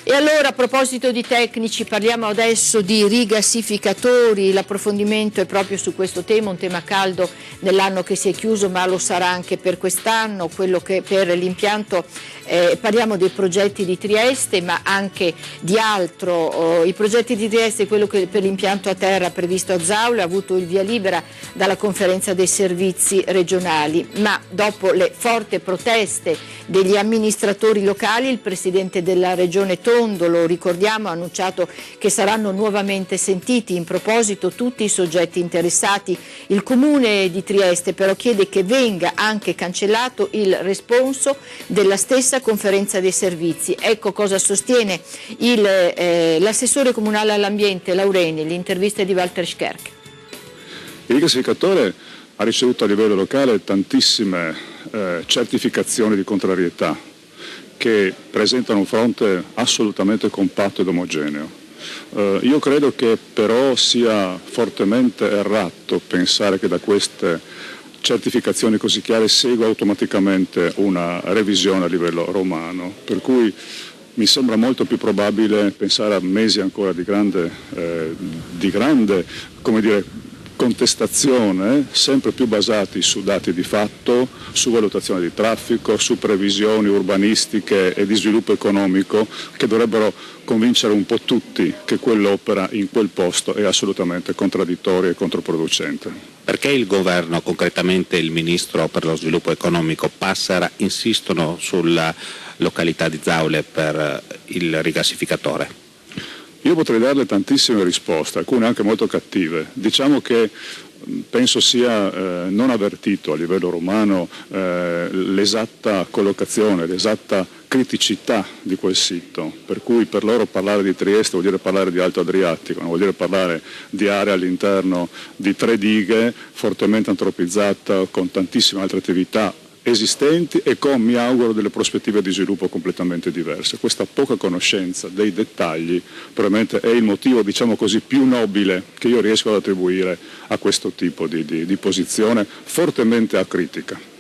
E allora, a proposito di tecnici, parliamo adesso di rigassificatori. L'approfondimento è proprio su questo tema, un tema caldo nell'anno che si è chiuso, ma lo sarà anche per quest'anno. Quello che per l'impianto, parliamo dei progetti di Trieste, ma anche di altro. I progetti di Trieste, quello che per l'impianto a terra previsto a Zaule, ha avuto il via libera dalla conferenza dei servizi regionali, ma dopo le forti proteste degli amministratori locali, il presidente della regione Tondolo, ricordiamo, ha annunciato che saranno nuovamente sentiti. In proposito tutti i soggetti interessati. Il comune di Trieste però chiede che venga anche cancellato il responso della stessa conferenza dei servizi. Ecco cosa sostiene l'assessore comunale all'ambiente Laureni. L'intervista di Walter Scherk. Il rigassificatore ha ricevuto a livello locale tantissime certificazioni di contrarietà che presentano un fronte assolutamente compatto ed omogeneo. Io credo che però sia fortemente errato pensare che da queste certificazioni così chiare segua automaticamente una revisione a livello romano, per cui mi sembra molto più probabile pensare a mesi ancora di grande come dire, contestazione, sempre più basati su dati di fatto, su valutazione di traffico, su previsioni urbanistiche e di sviluppo economico, che dovrebbero convincere un po' tutti che quell'opera in quel posto è assolutamente contraddittoria e controproducente. Perché il governo, concretamente il ministro per lo sviluppo economico, Passera, insistono sulla località di Zaule per il rigassificatore? Io potrei darle tantissime risposte, alcune anche molto cattive. Diciamo che penso sia non avvertito a livello romano l'esatta collocazione, l'esatta criticità di quel sito, per cui per loro parlare di Trieste vuol dire parlare di Alto Adriatico, non vuol dire parlare di area all'interno di 3 dighe fortemente antropizzata con tantissime altre attività esistenti e con, mi auguro, delle prospettive di sviluppo completamente diverse. Questa poca conoscenza dei dettagli probabilmente è il motivo, diciamo così, più nobile che io riesco ad attribuire a questo tipo di posizione fortemente acritica.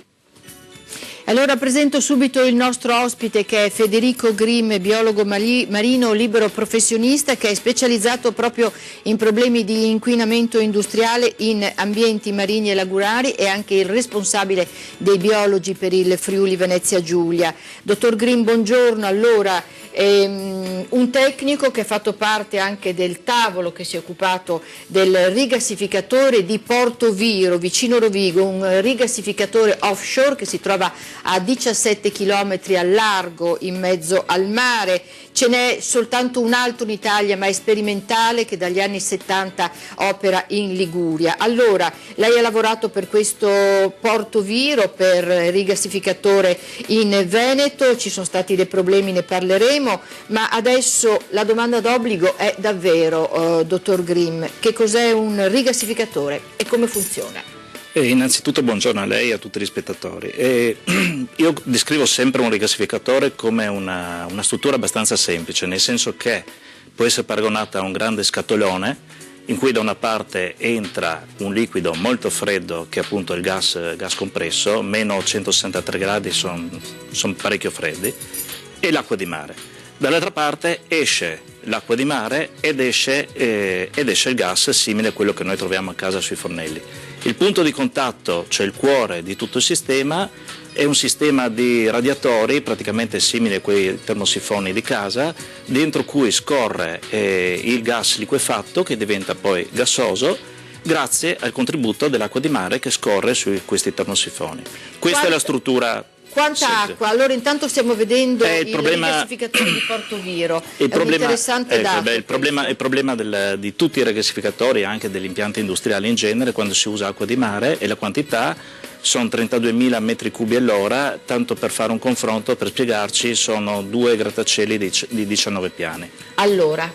Allora presento subito il nostro ospite, che è Federico Grimm, biologo marino, libero professionista, che è specializzato proprio in problemi di inquinamento industriale in ambienti marini e lagunari, e anche il responsabile dei biologi per il Friuli Venezia Giulia. Dottor Grimm, buongiorno. Allora, un tecnico che ha fatto parte anche del tavolo che si è occupato del rigassificatore di Porto Viro, vicino Rovigo, un rigassificatore offshore che si trova a 17 km al largo in mezzo al mare. Ce n'è soltanto un altro in Italia, ma è sperimentale, che dagli anni 70 opera in Liguria. Allora, lei ha lavorato per questo Porto Viro, per rigassificatore in Veneto, ci sono stati dei problemi, ne parleremo, ma adesso la domanda d'obbligo è davvero, dottor Grimm, che cos'è un rigassificatore e come funziona? Innanzitutto buongiorno a lei e a tutti gli spettatori. Io descrivo sempre un rigassificatore come una struttura abbastanza semplice, nel senso che può essere paragonata a un grande scatolone in cui da una parte entra un liquido molto freddo, che è appunto il gas compresso, meno 163 gradi sono parecchio freddi, e l'acqua di mare. Dall'altra parte esce l'acqua di mare ed esce il gas simile a quello che noi troviamo a casa sui fornelli. Il punto di contatto, cioè il cuore di tutto il sistema, è un sistema di radiatori praticamente simile a quei termosifoni di casa, dentro cui scorre il gas liquefatto, che diventa poi gassoso grazie al contributo dell'acqua di mare che scorre su questi termosifoni. Questa è la struttura. Quanta acqua? Allora intanto stiamo vedendo il rigassificatore di Porto Viro, è un interessante dato. Il problema di tutti i rigassificatori, anche degli impianti industriali in genere, quando si usa acqua di mare, e la quantità sono 32.000 metri cubi all'ora, tanto per fare un confronto, per spiegarci, sono 2 grattacieli di 19 piani. Allora.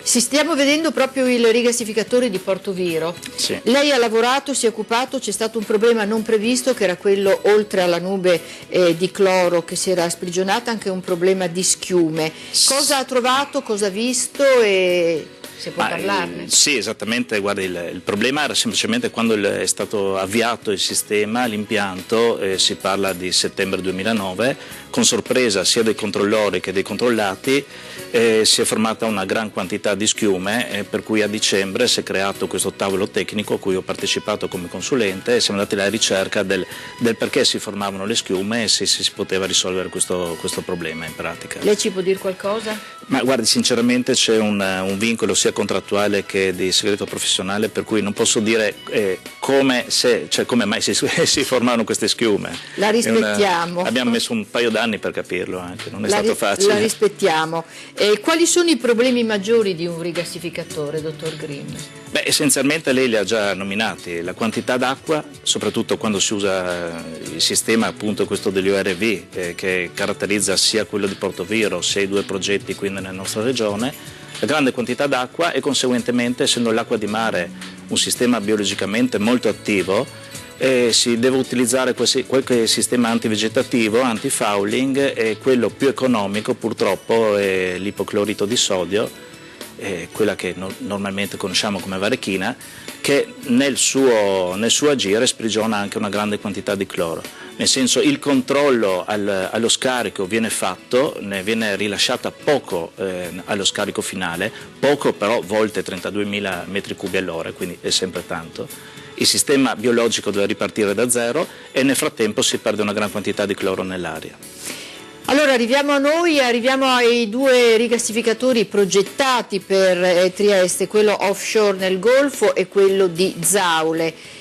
Stiamo vedendo proprio il rigassificatore di Porto Viro. Sì. Lei ha lavorato, si è occupato, c'è stato un problema non previsto, che era quello, oltre alla nube di cloro che si era sprigionata, anche un problema di schiume. Cosa ha trovato, cosa ha visto e se può parlarne? Sì, esattamente, guardi, il problema era semplicemente quando è stato avviato il sistema, l'impianto, si parla di settembre 2009, con sorpresa sia dei controllori che dei controllati, si è formata una gran quantità di schiume, per cui a dicembre si è creato questo tavolo tecnico a cui ho partecipato come consulente e siamo andati alla ricerca del perché si formavano le schiume e se si poteva risolvere questo problema in pratica. Lei ci può dire qualcosa? Ma guardi, sinceramente c'è un vincolo sia contrattuale che di segreto professionale, per cui non posso dire come mai si formano queste schiume. La rispettiamo. Abbiamo messo un paio d'anni per capirlo anche, non è stato facile. La rispettiamo. Quali sono i problemi maggiori di un rigassificatore, dottor Grimm? Beh, essenzialmente lei li ha già nominati: la quantità d'acqua, soprattutto quando si usa il sistema appunto questo degli ORV, che caratterizza sia quello di Portoviro sia i 2 progetti qui nella nostra regione, la grande quantità d'acqua e conseguentemente, essendo l'acqua di mare un sistema biologicamente molto attivo, si deve utilizzare qualche sistema antivegetativo, antifouling, e quello più economico purtroppo è l'ipoclorito di sodio, quella che normalmente conosciamo come varechina, che nel suo agire sprigiona anche una grande quantità di cloro. Nel senso, il controllo allo scarico viene fatto, ne viene rilasciata poco allo scarico finale, poco però volte 32.000 metri cubi all'ora, quindi è sempre tanto. Il sistema biologico deve ripartire da zero e nel frattempo si perde una gran quantità di cloro nell'aria. Allora arriviamo ai 2 rigassificatori progettati per Trieste, quello offshore nel Golfo e quello di Zaule.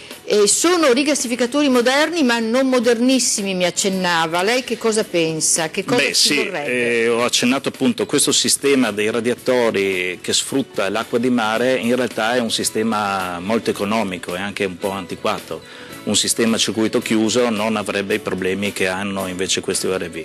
Sono rigassificatori moderni ma non modernissimi, mi accennava. Lei che cosa pensa? Che cosa ci vorrebbe? Ho accennato appunto questo sistema dei radiatori che sfrutta l'acqua di mare, in realtà è un sistema molto economico e anche un po' antiquato. Un sistema a circuito chiuso non avrebbe i problemi che hanno invece questi ORV.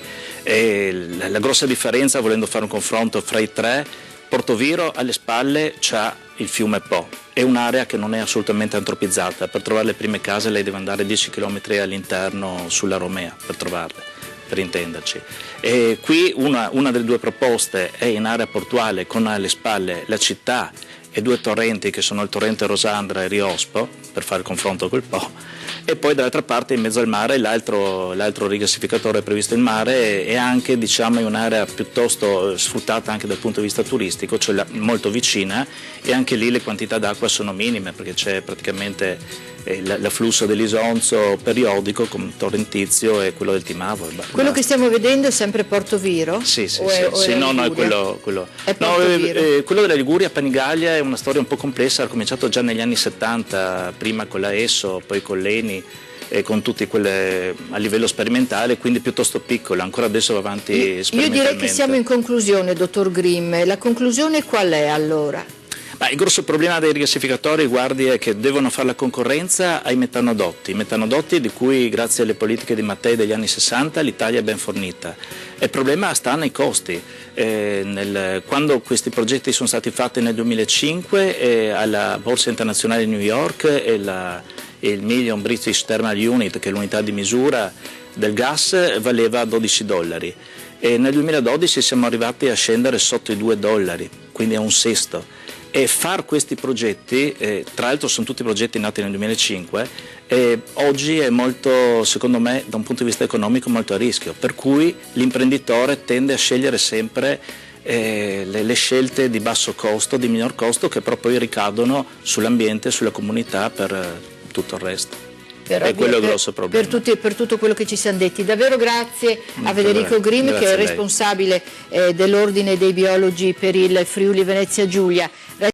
La grossa differenza, volendo fare un confronto fra i 3, Portoviro alle spalle c'ha il fiume Po, è un'area che non è assolutamente antropizzata, per trovare le prime case lei deve andare 10 km all'interno sulla Romea per trovarle, per intenderci. E qui una delle 2 proposte è in area portuale con alle spalle la città e 2 torrenti che sono il torrente Rosandra e Riospo, per fare il confronto col Po, e poi dall'altra parte in mezzo al mare l'altro rigassificatore previsto in mare è anche in un'area piuttosto sfruttata anche dal punto di vista turistico, cioè molto vicina, e anche lì le quantità d'acqua sono minime perché c'è praticamente l'afflusso dell'Isonzo periodico come torrentizio e quello del Timavo. Quello che stiamo vedendo è sempre Portoviro? Sì, no, è quello. È Portoviro. Quello della Liguria, Panigaglia, è una storia un po' complessa, ha cominciato già negli anni 70, prima con la ESSO, poi con l'ENI e con tutti quelle a livello sperimentale, quindi piuttosto piccolo, ancora adesso va avanti sperimentalmente. Io direi che siamo in conclusione, dottor Grimm. La conclusione qual è allora? Il grosso problema dei rigassificatori, guardi, è che devono fare la concorrenza ai metanodotti di cui grazie alle politiche di Mattei degli anni 60 l'Italia è ben fornita. Il problema sta nei costi. Quando questi progetti sono stati fatti nel 2005 alla Borsa Internazionale di New York il Million British Thermal Unit, che è l'unità di misura del gas, valeva $12 e nel 2012 siamo arrivati a scendere sotto i $2, quindi a un sesto. E far questi progetti, tra l'altro sono tutti progetti nati nel 2005, oggi è molto, secondo me, da un punto di vista economico molto a rischio, per cui l'imprenditore tende a scegliere sempre le scelte di basso costo, di minor costo, che però poi ricadono sull'ambiente, sulla comunità, per tutto il resto. È quello il grosso problema. Per tutto quello che ci siamo detti. Davvero grazie a Federico Grimm, che è responsabile dell'Ordine dei Biologi per il Friuli Venezia Giulia.